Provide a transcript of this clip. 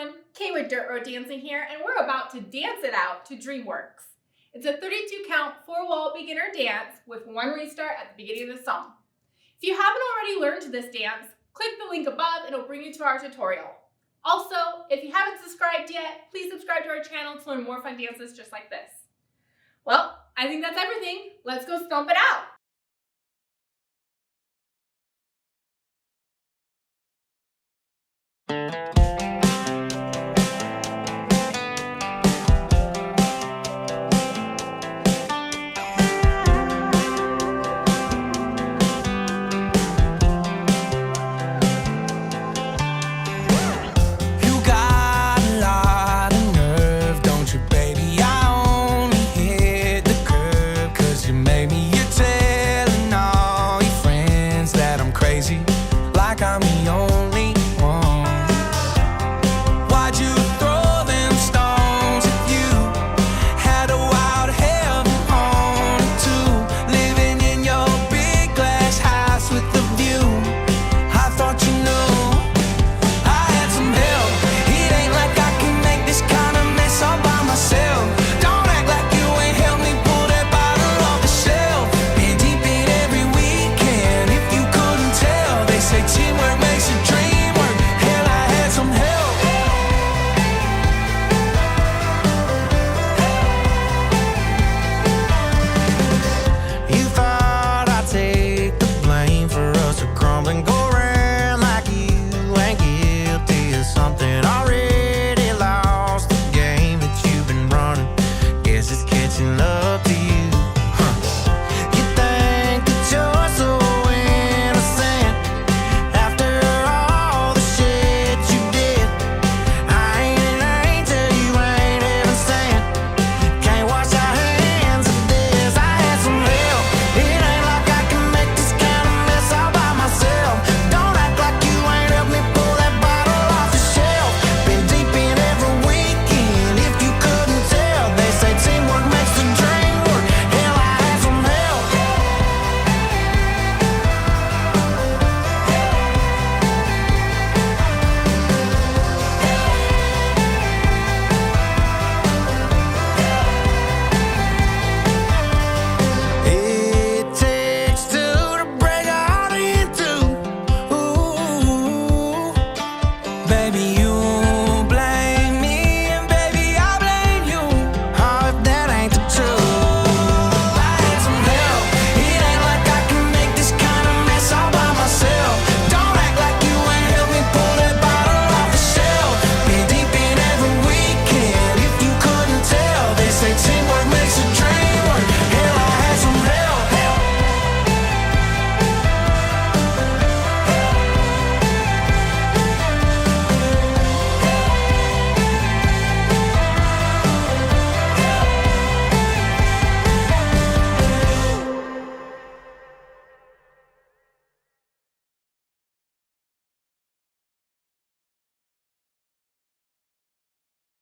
everyone, Kay with Dirt Road Dancing here, and we're about to dance it out to Dreamworks. It's a 32 count 4-wall beginner dance with one restart at the beginning of the song. If you haven't already learned this dance, click the link above and it'll bring you to our tutorial. Also, if you haven't subscribed yet, please subscribe to our channel to learn more fun dances just like this. Well, I think that's everything. Let's go stomp it out. Like I'm the only one. Why'd you throw them stones if you had a wild heaven on it too? Living in your big glass house with the view. I thought you knew I had some help. It ain't like I can make this kind of mess all by myself. Don't act like you ain't helped me pull that bottle off the shelf. Been deep in every weekend. If you couldn't tell, they say teamwork makes a dream work. Hell, I had some help. You thought I'd take the blame for us to crumble and go around like you ain't guilty of something. Already lost the game that you've been running. Guess it's catching up to you. You think that you're so innocent after all the shit you did. I ain't an angel, you ain't even sent. Can't wash our hands of this. I had some help. It ain't like I can make this kind of mess all by myself. Don't act like you ain't helped me pull that bottle off the shelf. Been deep in every weekend. If you couldn't tell, they say teamwork makes the dream work. Hell, I had some help. It takes two to break a heart in two. Ooh, baby,